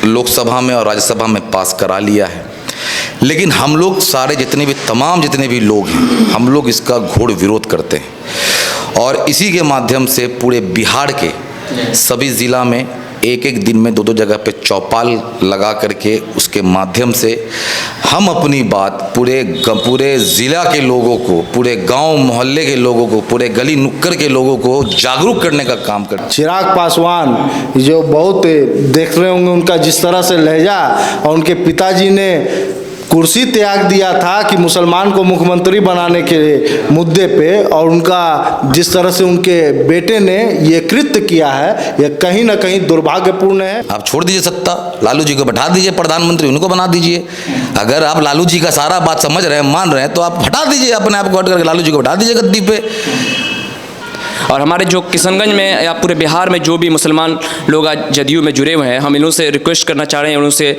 लोकसभा में और राज्यसभा में पास करा लिया है, लेकिन हम लोग सारे तमाम जितने भी लोग हैं, हम लोग इसका घोर विरोध करते हैं। और इसी के माध्यम से पूरे बिहार के सभी ज़िला में एक एक दिन में दो जगह पे चौपाल लगा करके उसके माध्यम से हम अपनी बात पूरे ज़िला के लोगों को, पूरे गांव मोहल्ले के लोगों को, पूरे गली नुक्कड़ के लोगों को जागरूक करने का काम करते। चिराग पासवान जो बहुत देख रहे होंगे उनका जिस तरह से लहजा, और उनके पिताजी ने कुर्सी त्याग दिया था कि मुसलमान को मुख्यमंत्री बनाने के मुद्दे पे, और उनका जिस तरह से उनके बेटे ने ये कृत्य किया है, ये कहीं ना कहीं दुर्भाग्यपूर्ण है। आप छोड़ दीजिए सत्ता, लालू जी को बैठा दीजिए प्रधानमंत्री, उनको बना दीजिए। अगर आप लालू जी का सारा बात समझ रहे हैं, मान रहे हैं, तो आप हटा दीजिए अपने आप को, हट करके लालू जी को बैठा दीजिए गद्दी पे। और हमारे जो किशनगंज में या पूरे बिहार में जो भी मुसलमान लोग आज जदयू में जुड़े हुए हैं, हम इन लोगों से रिक्वेस्ट करना चाह रहे हैं, उनसे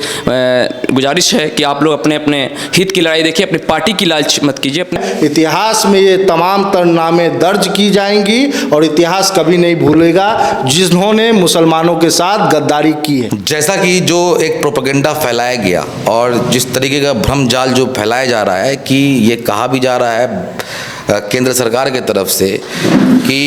गुजारिश है कि आप लोग अपने अपने हित की लड़ाई देखिए, अपनी पार्टी की लालच मत कीजिए। अपने इतिहास में ये तमाम तरनामे दर्ज की जाएंगी और इतिहास कभी नहीं भूलेगा जिन्होंने मुसलमानों के साथ गद्दारी की है। जैसा कि जो एक प्रोपेगेंडा फैलाया गया और जिस तरीके का भ्रम जाल जो फैलाया जा रहा है कि ये कहा भी जा रहा है केंद्र सरकार के तरफ से कि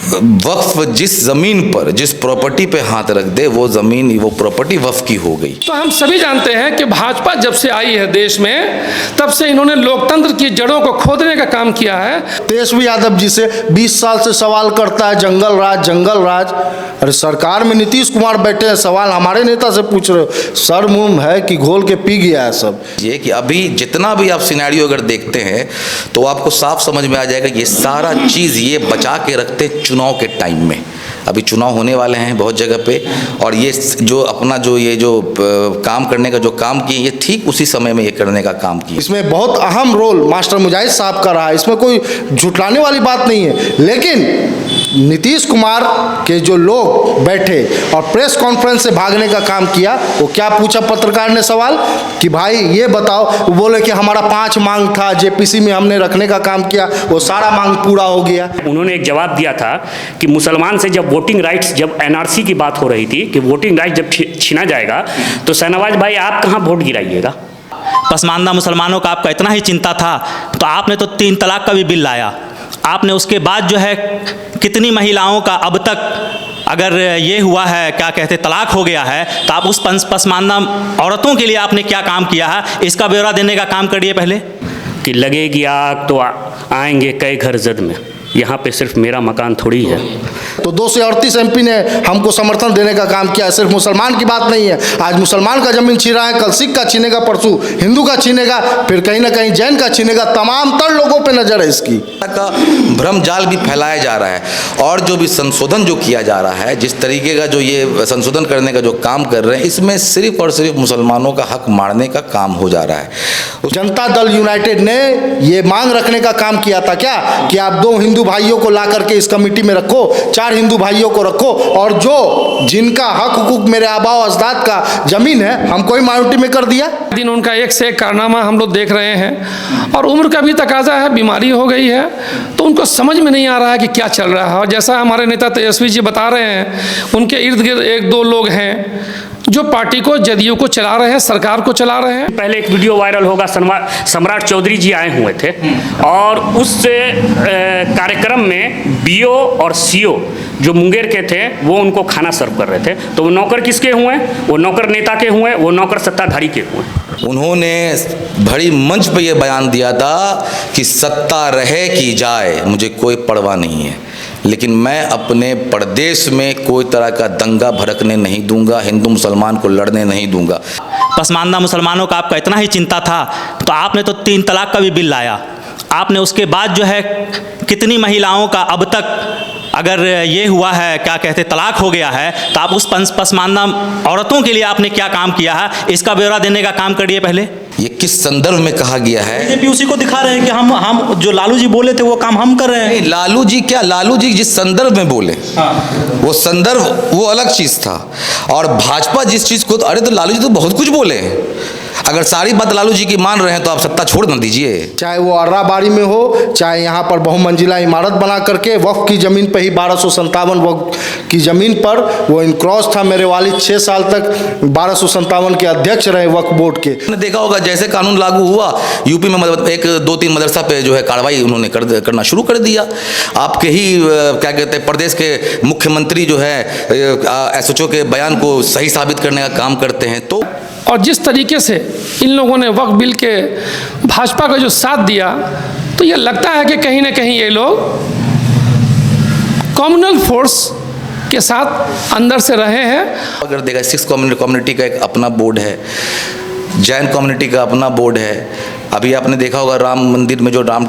वक्फ जिस ज़मीन पर, जिस प्रॉपर्टी पे हाथ रख दे वो ज़मीन, वो प्रॉपर्टी वक्फ की हो गई। तो हम सभी जानते हैं कि भाजपा जब से आई है देश में, तब से इन्होंने लोकतंत्र की जड़ों को खोदने का काम किया है। तेजस्वी यादव जी से 20 साल से सवाल करता है जंगल राज जंगल राज। अरे सरकार में नीतीश कुमार बैठे हैं, सवाल हमारे नेता से पूछ रहे हो? सर मुंह है कि घोल के पी गया है सब। ये कि अभी जितना भी आप सिनेरियो अगर देखते हैं तो आपको साफ समझ में आ जाएगा ये सारा चीज़ ये बचा के रखते चुनाव के टाइम में। अभी चुनाव होने वाले हैं बहुत जगह पे, और ये जो अपना जो ये जो काम करने का जो काम किए, ये ठीक उसी समय में ये करने का काम किए। इसमें बहुत अहम रोल मास्टर मुजाहिद साहब का रहा है, इसमें कोई झुटलाने वाली बात नहीं है। लेकिन नीतीश कुमार के जो लोग बैठे और प्रेस कॉन्फ्रेंस से भागने का काम किया, वो क्या पूछा पत्रकार ने सवाल कि भाई ये बताओ, वो बोले कि हमारा 5 मांग था, जेपीसी में हमने रखने का काम किया, वो सारा मांग पूरा हो गया। उन्होंने एक जवाब दिया था कि मुसलमान से जब वोटिंग राइट्स, जब एनआरसी की बात हो रही थी कि वोटिंग राइट जब छीना जाएगा, तो शाहनवाज भाई आप कहाँ वोट गिराइएगा? पसमानदा मुसलमानों का आपका इतना ही चिंता था तो आपने तो 3 तलाक का भी बिल लाया। आपने उसके बाद जो है कितनी महिलाओं का अब तक अगर ये हुआ है, क्या कहते, तलाक हो गया है, तो आप उस पसमानदा औरतों के लिए आपने क्या काम किया है, इसका ब्यौरा देने का काम करिए पहले। कि लगेगी आग तो आएंगे कई घर जद में, यहाँ पे सिर्फ मेरा मकान थोड़ी है। तो 238 एमपी ने हमको समर्थन देने का काम किया। सिर्फ मुसलमान की बात नहीं है, आज मुसलमान का जमीन छीन रहा है, कल सिख का छीनेगा, परसों हिंदू का छीनेगा, फिर कहीं ना कहीं जैन का छीनेगा। तमाम तर लोगों पे नजर है इसकी। का भ्रम जाल भी फैलाया जा रहा है, और जो भी संशोधन जो किया जा रहा है, जिस तरीके का जो ये संशोधन करने का जो काम कर रहे हैं, इसमें सिर्फ और सिर्फ मुसलमानों का हक मारने का काम हो जा रहा है। जनता दल यूनाइटेड ने ये मांग रखने का काम किया था क्या कि आप 2 हिंदू भाइयों को ला करके इस कमेटी में रखो, 4 हिंदू भाइयों को रखो, और जो जिनका हक हुकूक मेरे आबाओ अजदाद का जमीन है हमको ही माइनॉरिटी में कर दिया। दिन उनका एक से एक कारनामा हम लोग देख रहे हैं, और उम्र का भी तकाजा है, बीमारी हो गई है, तो उनको समझ में नहीं आ रहा है कि क्या चल रहा है। और जैसा हमारे नेता तेजस्वी जी बता रहे हैं, उनके इर्द गिर्द 1-2 लोग हैं जो पार्टी को, जदयू को चला रहे हैं, सरकार को चला रहे हैं। पहले एक वीडियो वायरल होगा, सम्राट चौधरी जी आए हुए थे, और उस कार्यक्रम में बीओ और सीओ जो मुंगेर के थे वो उनको खाना सर्व कर रहे थे। तो वो नौकर किसके हुए? वो नौकर नेता के हुए, वो नौकर सत्ताधारी के हुए। उन्होंने बड़ी मंच पे ये बयान दिया था कि सत्ता रहे कि जाए मुझे कोई परवाह नहीं है, लेकिन मैं अपने प्रदेश में कोई तरह का दंगा भड़कने नहीं दूंगा, हिंदू मुसलमान को लड़ने नहीं दूंगा। पसमानदा मुसलमानों का आपका इतना ही चिंता था तो आपने तो 3 तलाक का भी बिल लाया। आपने उसके बाद जो है कितनी महिलाओं का अब तक अगर ये हुआ है, क्या कहते, तलाक हो गया है, तो आप उस पसमानदा औरतों के लिए आपने क्या काम किया है, इसका ब्यौरा देने का काम करिए पहले। ये किस संदर्भ में कहा गया है? बीजेपी उसी को दिखा रहे हैं कि हम जो लालू जी बोले थे वो काम हम कर रहे हैं। नहीं, लालू जी क्या, लालू जी जिस संदर्भ में बोले, वो संदर्भ वो अलग चीज था, और भाजपा जिस चीज को, अरे तो लालू जी तो बहुत कुछ बोले। अगर सारी बात लालू जी की मान रहे हैं तो आप सत्ता छोड़ न दीजिए। चाहे वो अर्राबाड़ी में हो, चाहे यहाँ पर बहुमंजिला इमारत बना करके वक्फ की जमीन पे ही 1257 की ज़मीन पर वो इनक्रॉस था। मेरे वालिद 6 साल तक 1257 के अध्यक्ष रहे वक्फ बोर्ड के। आपने देखा होगा जैसे कानून लागू हुआ यूपी में मतलब एक 2-3 मदरसा पे जो है कार्रवाई उन्होंने करना शुरू कर दिया। आपके ही क्या कहते हैं प्रदेश के मुख्यमंत्री जो है एसएचओ के बयान को सही साबित करने का काम करते हैं। तो और जिस तरीके से इन लोगों ने वक्फ बिल के भाजपा का जो साथ दिया, तो ये लगता है कि कहीं ना कहीं ये लोग कम्युनल फोर्स के साथ अंदर से रहे हैं। अगर देखा सिक्स कम्युनिटी का एक अपना बोर्ड है, जैन कम्युनिटी का अपना बोर्ड है। अभी आपने देखा होगा राम मंदिर में जो राम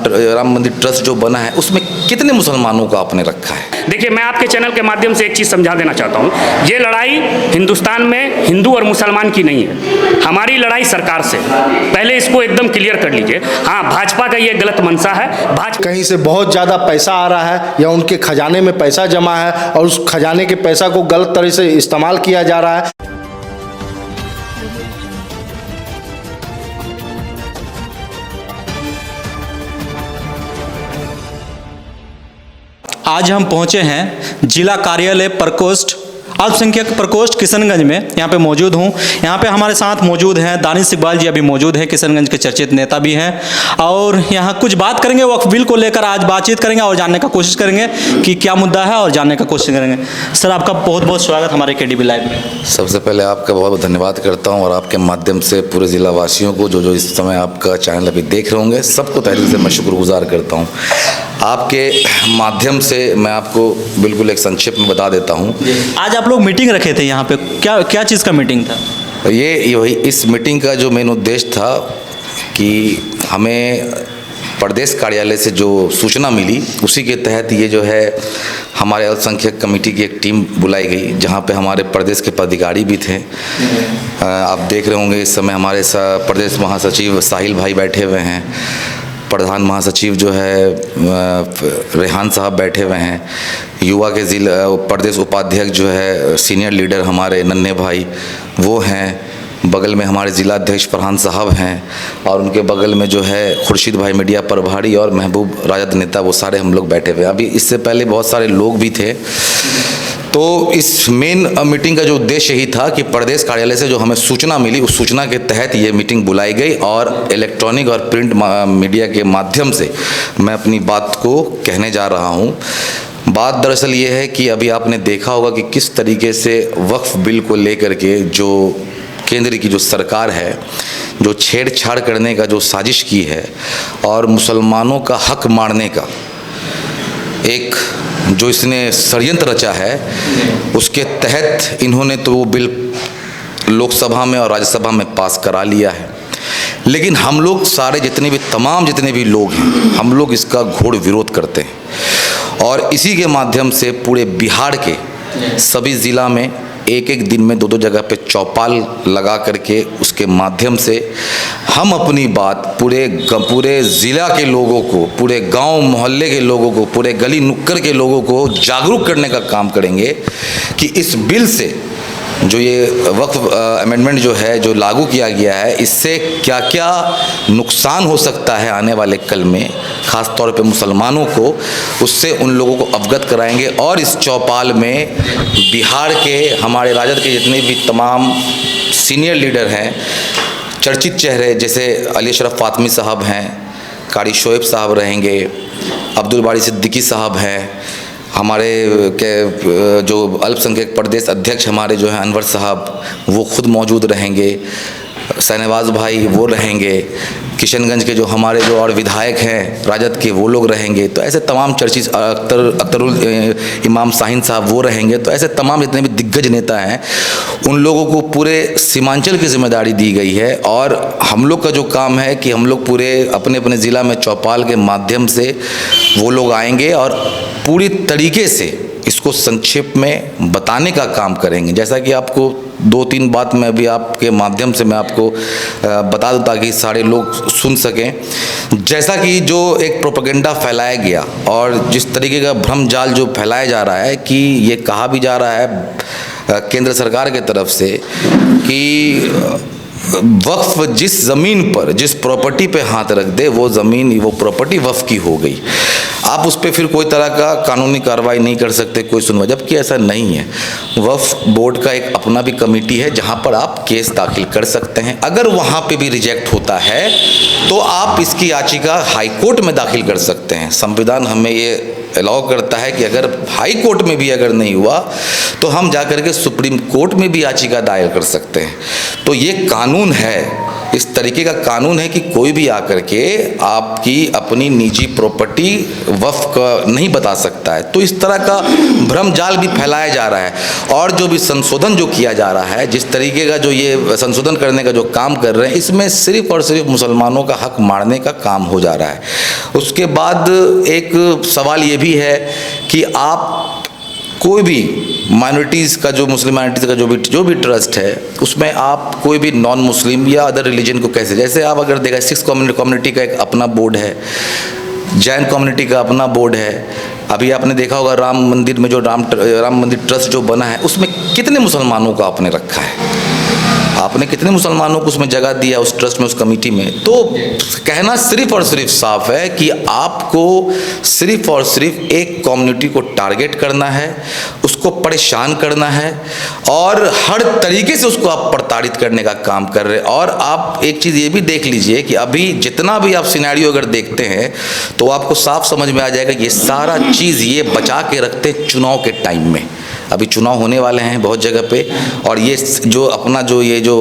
मंदिर ट्रस्ट जो बना है उसमें कितने मुसलमानों का आपने रखा है। देखिए, मैं आपके चैनल के माध्यम से एक चीज़ समझा देना चाहता हूँ। ये लड़ाई हिंदुस्तान में हिंदू और मुसलमान की नहीं है, हमारी लड़ाई सरकार से। पहले इसको एकदम क्लियर कर लीजिए। हाँ, भाजपा का ये गलत मंशा है। कहीं से बहुत ज़्यादा पैसा आ रहा है या उनके खजाने में पैसा जमा है और उस खजाने के पैसा को गलत तरह से इस्तेमाल किया जा रहा है। आज हम पहुंचे हैं जिला कार्यालय प्रकोष्ठ अल्पसंख्यक प्रकोष्ठ किशनगंज में। यहाँ पे मौजूद हूँ। यहाँ पे हमारे साथ मौजूद हैं दानिश इकबाल जी, अभी मौजूद हैं, किशनगंज के चर्चित नेता भी हैं। और यहाँ कुछ बात करेंगे वक्फ बिल को लेकर, आज बातचीत करेंगे और जानने का कोशिश करेंगे कि क्या मुद्दा है और जानने का कोशिश करेंगे। सर, आपका बहुत बहुत स्वागत हमारे KDB लाइव में। सबसे पहले आपका बहुत बहुत धन्यवाद करता हूं और आपके माध्यम से पूरे ज़िला वासियों को जो इस समय आपका चैनल अभी देख रहे होंगे सबको तहे दिल से मैं शुक्रगुजार करता हूं। आपके माध्यम से मैं आपको बिल्कुल एक संक्षेप में बता देता हूं। आज आप लोग मीटिंग रखे थे यहाँ पे, क्या चीज़ का मीटिंग था? ये वही इस मीटिंग का जो मेन उद्देश्य था कि हमें प्रदेश कार्यालय से जो सूचना मिली उसी के तहत ये जो है हमारे अल्पसंख्यक कमेटी की एक टीम बुलाई गई, जहाँ पे हमारे प्रदेश के पदाधिकारी भी थे। आप देख रहे होंगे इस समय हमारे प्रदेश महासचिव साहिल भाई बैठे हुए हैं, प्रधान महासचिव जो है रेहान साहब बैठे हुए हैं, युवा के जिला प्रदेश उपाध्यक्ष जो है सीनियर लीडर हमारे नन्हे भाई वो हैं, बगल में हमारे जिला अध्यक्ष फरहान साहब हैं और उनके बगल में जो है खुर्शीद भाई मीडिया प्रभारी और महबूब राजद नेता, वो सारे हम लोग बैठे हुए हैं। अभी इससे पहले बहुत सारे लोग भी थे। तो इस मेन मीटिंग का जो उद्देश्य यही था कि प्रदेश कार्यालय से जो हमें सूचना मिली उस सूचना के तहत ये मीटिंग बुलाई गई और इलेक्ट्रॉनिक और प्रिंट मीडिया के माध्यम से मैं अपनी बात को कहने जा रहा हूँ। बात दरअसल ये है कि अभी आपने देखा होगा कि किस तरीके से वक्फ बिल को लेकर के जो केंद्र की जो सरकार है जो छेड़छाड़ करने का जो साजिश की है और मुसलमानों का हक मारने का एक जो इसने षड्यंत्र रचा है उसके तहत इन्होंने तो वो बिल लोकसभा में और राज्यसभा में पास करा लिया है। लेकिन हम लोग सारे जितने भी लोग हैं हम लोग इसका घोर विरोध करते हैं और इसी के माध्यम से पूरे बिहार के सभी ज़िला में एक दिन में 2 जगह पे चौपाल लगा करके उसके माध्यम से हम अपनी बात पूरे ज़िला के लोगों को, पूरे गांव मोहल्ले के लोगों को, पूरे गली नुक्कड़ के लोगों को जागरूक करने का काम करेंगे कि इस बिल से जो ये वक्फ अमेंडमेंट जो है जो लागू किया गया है इससे क्या क्या नुकसान हो सकता है आने वाले कल में, ख़ास तौर पे मुसलमानों को, उससे उन लोगों को अवगत कराएंगे। और इस चौपाल में बिहार के हमारे राजद के जितने भी तमाम सीनियर लीडर हैं, चर्चित चेहरे जैसे अली अशरफ फातमी साहब हैं, कारी शोएब साहब रहेंगे, अब्दुल बारी सिद्दीकी साहब हैं, हमारे के जो अल्पसंख्यक प्रदेश अध्यक्ष हमारे जो हैं अनवर साहब वो खुद मौजूद रहेंगे, शहनवाज भाई वो रहेंगे, किशनगंज के जो हमारे जो और विधायक हैं राजद के वो लोग रहेंगे। तो ऐसे तमाम चर्चित अख्तरुल इमाम शाहीन साहब वो रहेंगे। तो ऐसे तमाम जितने भी दिग्गज नेता हैं उन लोगों को पूरे सीमांचल की जिम्मेदारी दी गई है और हम लोग का जो काम है कि हम लोग पूरे अपने अपने ज़िला में चौपाल के माध्यम से वो लोग आएंगे और पूरी तरीके से इसको संक्षेप में बताने का काम करेंगे। जैसा कि आपको 2-3 बात मैं भी आपके माध्यम से मैं आपको बता दूं ताकि सारे लोग सुन सकें। जैसा कि जो एक प्रोपेगेंडा फैलाया गया और जिस तरीके का भ्रम जाल जो फैलाया जा रहा है कि ये कहा भी जा रहा है केंद्र सरकार के तरफ से कि वक्फ जिस ज़मीन पर जिस प्रॉपर्टी पे हाथ रख दे वो ज़मीन वो प्रॉपर्टी वक्फ की हो गई। आप उस पर फिर कोई तरह का कानूनी कार्रवाई नहीं कर सकते, कोई सुनवाई, जबकि ऐसा नहीं है। वक्फ बोर्ड का एक अपना भी कमेटी है जहां पर आप केस दाखिल कर सकते हैं। अगर वहां पे भी रिजेक्ट होता है तो आप इसकी याचिका हाई कोर्ट में दाखिल कर सकते हैं। संविधान हमें ये अलाउ करता है कि अगर हाई कोर्ट में भी अगर नहीं हुआ तो हम जाकर के सुप्रीम कोर्ट में भी याचिका दायर कर सकते हैं। तो ये कानून है, इस तरीके का कानून है कि कोई भी आकर के आपकी अपनी निजी प्रॉपर्टी वक्फ का नहीं बता सकता है। तो इस तरह का भ्रमजाल भी फैलाया जा रहा है। और जो भी संशोधन जो किया जा रहा है, जिस तरीके का जो ये संशोधन करने का जो काम कर रहे हैं, इसमें सिर्फ और सिर्फ मुसलमानों का हक मारने का काम हो जा रहा है। उसके बाद एक सवाल ये भी है कि आप कोई भी माइनॉरिटीज़ का, जो मुस्लिम माइनॉरिटीज़ का जो भी ट्रस्ट है, उसमें आप कोई भी नॉन मुस्लिम या अदर रिलीजन को कैसे, जैसे आप अगर देखा सिख कम्युनिटी का एक अपना बोर्ड है, जैन कम्युनिटी का अपना बोर्ड है। अभी आपने देखा होगा राम मंदिर में जो राम मंदिर ट्रस्ट जो बना है, उसमें कितने मुसलमानों का आपने रखा है, आपने कितने मुसलमानों को उसमें जगह दिया, उस ट्रस्ट में, उस कमेटी में। तो कहना सिर्फ और सिर्फ साफ है कि आपको सिर्फ और सिर्फ एक कम्युनिटी को टारगेट करना है, उसको परेशान करना है और हर तरीके से उसको आप प्रताड़ित करने का काम कर रहे हैं। और आप एक चीज़ ये भी देख लीजिए कि अभी जितना भी आप सिनेरियो अगर देखते हैं तो आपको साफ समझ में आ जाएगा ये सारा चीज़ ये बचा के रखते चुनाव के टाइम में। अभी चुनाव होने वाले हैं बहुत जगह पे, और ये जो अपना जो ये जो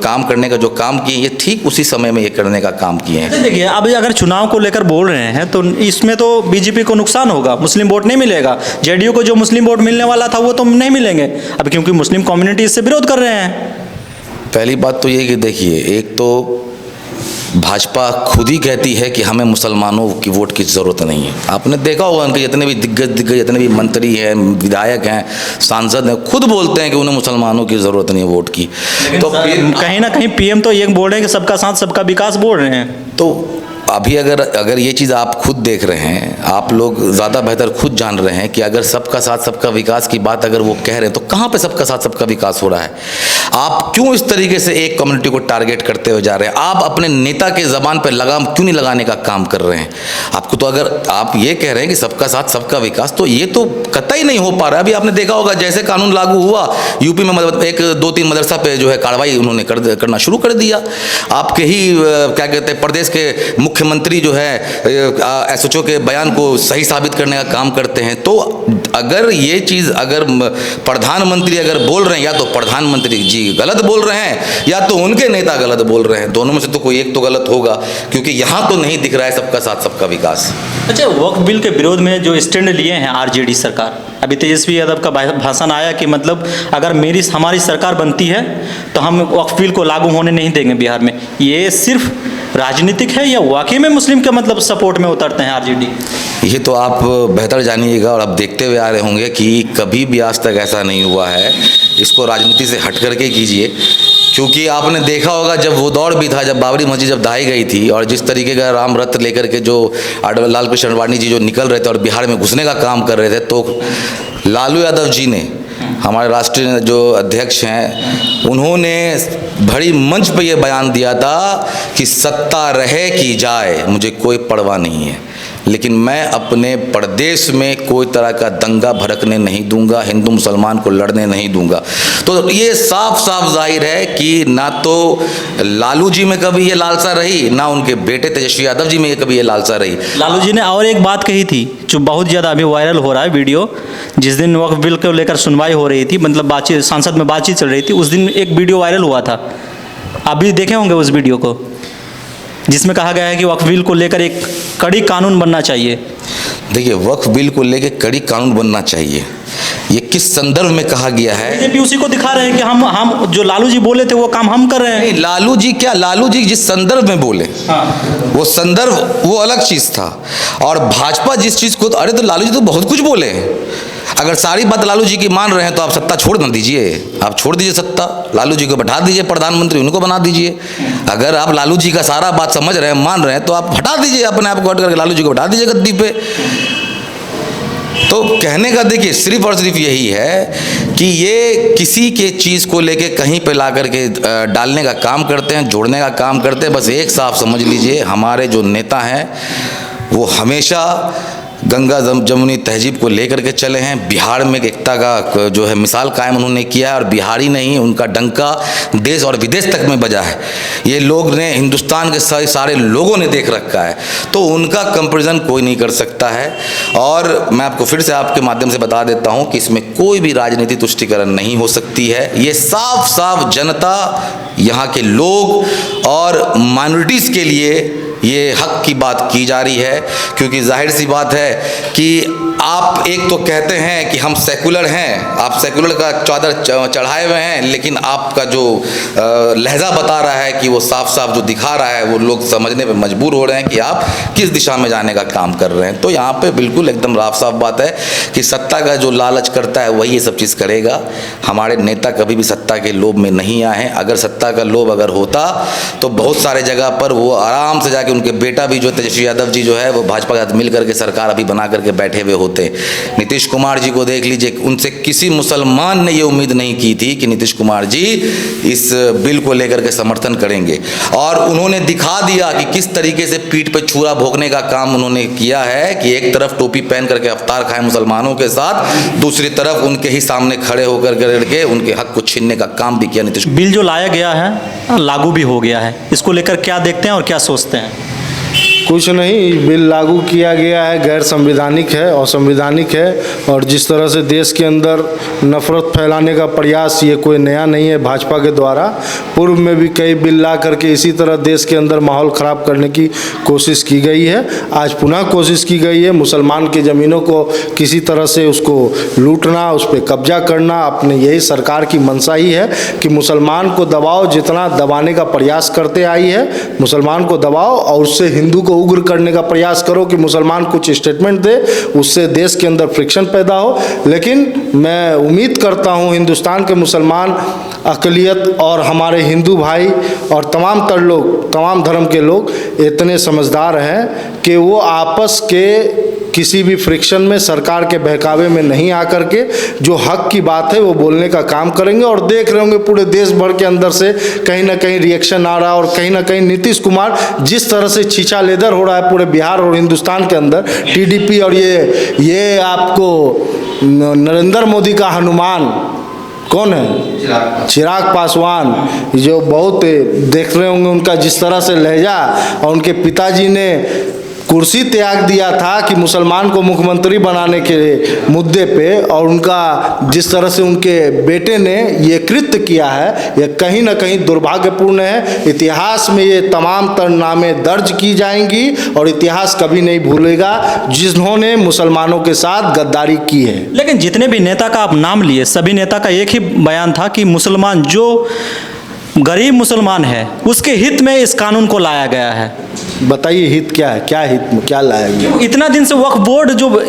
काम करने का जो काम किए, ये ठीक उसी समय में ये करने का काम किए हैं। देखिए, अभी अगर चुनाव को लेकर बोल रहे हैं तो इसमें तो बीजेपी को नुकसान होगा, मुस्लिम वोट नहीं मिलेगा। जेडीयू को जो मुस्लिम वोट मिलने वाला था वो तो नहीं मिलेंगे अब, क्योंकि मुस्लिम कम्युनिटी इससे विरोध कर रहे हैं। पहली बात तो ये कि देखिए, एक तो भाजपा खुद ही कहती है कि हमें मुसलमानों की वोट की ज़रूरत नहीं है। आपने देखा होगा उनके जितने भी दिग्गज जितने भी मंत्री हैं, विधायक हैं, सांसद हैं, खुद बोलते हैं कि उन्हें मुसलमानों की ज़रूरत नहीं है वोट की। तो कहीं ना कहीं पीएम तो ये बोल रहे हैं कि सबका साथ सबका विकास बोल रहे हैं। तो अभी अगर ये चीज़ आप खुद देख रहे हैं, आप लोग ज़्यादा बेहतर खुद जान रहे हैं कि अगर सबका साथ सबका विकास की बात अगर वो कह रहे हैं तो कहाँ पे सबका साथ सबका विकास हो रहा है? आप क्यों इस तरीके से एक कम्युनिटी को टारगेट करते हुए जा रहे हैं? आप अपने नेता के ज़बान पर लगाम क्यों नहीं लगाने का काम कर रहे हैं? आपको तो अगर आप ये कह रहे हैं कि सबका साथ सबका विकास, तो ये तो कतई नहीं हो पा रहा है। अभी आपने देखा होगा जैसे कानून लागू हुआ यूपी में, मतलब 1-2-3 मदरसा पे जो है कार्रवाई उन्होंने करना शुरू कर दिया। आपके ही क्या कहते हैं प्रदेश के मुख्यमंत्री जो है एसएचओ के बयान को सही साबित करने का काम करते हैं। तो अगर ये चीज़ अगर प्रधानमंत्री अगर बोल रहे हैं, या तो प्रधानमंत्री जी गलत बोल रहे हैं या तो उनके नेता गलत बोल रहे हैं, दोनों में से तो कोई एक तो गलत होगा, क्योंकि यहाँ तो नहीं दिख रहा है सबका साथ सबका विकास। अच्छा, वक्फ बिल के विरोध में जो स्टैंड लिए हैं आरजेडी सरकार, अभी तेजस्वी यादव का भाषण आया कि मतलब अगर हमारी सरकार बनती है तो हम वक्फ बिल को लागू होने नहीं देंगे बिहार में। ये सिर्फ राजनीतिक है या वाकई में मुस्लिम के मतलब सपोर्ट में उतरते हैं आरजेडी? ये तो आप बेहतर जानिएगा और आप देखते हुए आ रहे होंगे कि कभी भी आज तक ऐसा नहीं हुआ है। इसको राजनीति से हट करके कीजिए, क्योंकि आपने देखा होगा जब वो दौर भी था, जब बाबरी मस्जिद जब ढाई गई थी और जिस तरीके का राम रथ लेकर के जो लाल कृष्ण आडवाणी जी जो निकल रहे थे और बिहार में घुसने का काम कर रहे थे, तो लालू यादव जी ने, हमारे राष्ट्रीय जो अध्यक्ष हैं, उन्होंने बड़ी मंच पे ये बयान दिया था कि सत्ता रहे कि जाए मुझे कोई परवाह नहीं है, लेकिन मैं अपने प्रदेश में कोई तरह का दंगा भड़कने नहीं दूंगा, हिंदू मुसलमान को लड़ने नहीं दूंगा। तो ये साफ साफ जाहिर है कि ना तो लालू जी में कभी ये लालसा रही, ना उनके बेटे तेजस्वी यादव जी में कभी ये लालसा रही। लालू जी ने और एक बात कही थी जो बहुत ज़्यादा अभी वायरल हो रहा है वीडियो, जिस दिन वक्फ बिल को लेकर सुनवाई हो रही थी, मतलब बातचीत संसद में बातचीत चल रही थी, उस दिन एक वीडियो वायरल हुआ था, आप भी देखे होंगे उस वीडियो को, जिसमें कहा गया है कि वक्फ बिल को लेकर एक कड़ी कानून बनना चाहिए। देखिए, वक्फ बिल को लेकर कड़ी कानून बनना चाहिए, ये किस संदर्भ में कहा गया है? बीजेपी उसी को दिखा रहे हैं कि हम जो लालू जी बोले थे वो काम हम कर रहे हैं। नहीं, लालू जी क्या, लालू जी जिस संदर्भ में बोले, हाँ, वो संदर्भ वो अलग चीज़ था। और भाजपा जिस चीज़ को, अरे तो लालू जी तो बहुत कुछ बोले हैं। अगर सारी बात लालू जी की मान रहे हैं तो आप सत्ता छोड़ ना दीजिए, आप छोड़ दीजिए सत्ता, लालू जी को बैठा दीजिए प्रधानमंत्री, उनको बना दीजिए। अगर आप लालू जी का सारा बात समझ रहे हैं, मान रहे हैं, तो आप हटा दीजिए अपने आप को, हट करके लालू जी को बैठा दीजिए गद्दी पे। तो कहने का देखिए सिर्फ और सिर्फ यही है कि ये किसी के चीज़ को लेके कहीं पे ला करके डालने का काम करते हैं, जोड़ने का काम करते हैं। बस एक साफ समझ लीजिए, हमारे जो नेता हैं वो हमेशा गंगा जमुनी तहजीब को लेकर के चले हैं। बिहार में एकता का जो है मिसाल कायम उन्होंने किया है, और बिहारी नहीं, उनका डंका देश और विदेश तक में बजा है। ये लोग ने, हिंदुस्तान के सारे लोगों ने देख रखा है, तो उनका कंपैरिजन कोई नहीं कर सकता है। और मैं आपको फिर से आपके माध्यम से बता देता हूं कि इसमें कोई भी राजनीति तुष्टिकरण नहीं हो सकती है। ये साफ साफ जनता, यहाँ के लोग और माइनॉरिटीज़ के लिए ये हक की बात की जा रही है, क्योंकि जाहिर सी बात है कि आप एक तो कहते हैं कि हम सेकुलर हैं, आप सेकुलर का चादर चढ़ाए हुए हैं, लेकिन आपका जो लहजा बता रहा है कि वो साफ साफ जो दिखा रहा है, वो लोग समझने पे मजबूर हो रहे हैं कि आप किस दिशा में जाने का काम कर रहे हैं। तो यहाँ पे बिल्कुल एकदम राफ साफ बात है कि सत्ता का जो लालच करता है वही ये सब चीज़ करेगा। हमारे नेता कभी भी सत्ता के लोभ में नहीं आए हैं। अगर सत्ता का लोभ अगर होता तो बहुत सारे जगह पर वो आराम से जाके, उनके बेटा भी जो तेजस्वी यादव जी जो है वो भाजपा के साथ मिल करके सरकार अभी बना करके बैठे हुए होते। नीतीश कुमार जी को देख लीजिए, उनसे किसी मुसलमान ने ये उम्मीद नहीं की थी कि नीतीश कुमार जी इस बिल को लेकर के समर्थन करेंगे, और उन्होंने दिखा दिया कि किस तरीके से पीठ पे छुरा भोंकने का काम उन्होंने किया है कि एक तरफ टोपी पहन करके अवतार खाए मुसलमानों के साथ, दूसरी तरफ उनके ही सामने खड़े होकर के उनके हक को छीनने का काम भी किया नीतीश। बिल जो लाया गया है लागू भी हो गया है, इसको लेकर क्या देखते हैं और क्या सोचते हैं? कुछ नहीं, बिल लागू किया गया है, गैर संवैधानिक है, असंवैधानिक है, और जिस तरह से देश के अंदर नफरत फैलाने का प्रयास, ये कोई नया नहीं है भाजपा के द्वारा। पूर्व में भी कई बिल ला करके इसी तरह देश के अंदर माहौल ख़राब करने की कोशिश की गई है। आज पुनः कोशिश की गई है मुसलमान की ज़मीनों को किसी तरह से उसको लूटना, उस पर कब्जा करना। अपने यही सरकार की मंशा ही है कि मुसलमान को दबाओ, जितना दबाने का प्रयास करते आई है, मुसलमान को दबाओ और उससे हिंदू को उग्र करने का प्रयास करो कि मुसलमान कुछ स्टेटमेंट दे, उससे देश के अंदर फ्रिक्शन पैदा हो। लेकिन मैं उम्मीद करता हूं हिंदुस्तान के मुसलमान अक़लियत और हमारे हिंदू भाई और तमाम तर लोग, तमाम धर्म के लोग इतने समझदार हैं कि वो आपस के किसी भी फ्रिक्शन में, सरकार के बहकावे में नहीं आकर के जो हक की बात है वो बोलने का काम करेंगे। और देख रहे होंगे पूरे देश भर के अंदर से कहीं ना कहीं रिएक्शन आ रहा है, और कहीं ना कहीं नीतीश कुमार जिस तरह से छीछा लेदर हो रहा है पूरे बिहार और हिंदुस्तान के अंदर, टीडीपी और ये आपको नरेंद्र मोदी का हनुमान कौन है, चिराग पासवान, जो बहुत देख रहे होंगे उनका जिस तरह से लहजा, और उनके पिताजी ने कुर्सी त्याग दिया था कि मुसलमान को मुख्यमंत्री बनाने के मुद्दे पे, और उनका जिस तरह से उनके बेटे ने ये कृत्य किया है, ये कहीं ना कहीं दुर्भाग्यपूर्ण है। इतिहास में ये तमाम तर नामें दर्ज की जाएंगी और इतिहास कभी नहीं भूलेगा जिन्होंने मुसलमानों के साथ गद्दारी की है। लेकिन जितने भी नेता का आप नाम लिए, सभी नेता का एक ही बयान था कि मुसलमान, जो गरीब मुसलमान है, उसके हित में इस कानून को लाया गया है। बताइए हित क्या है, क्या हित में क्या लाया गया? इतना दिन से वक्फ बोर्ड जो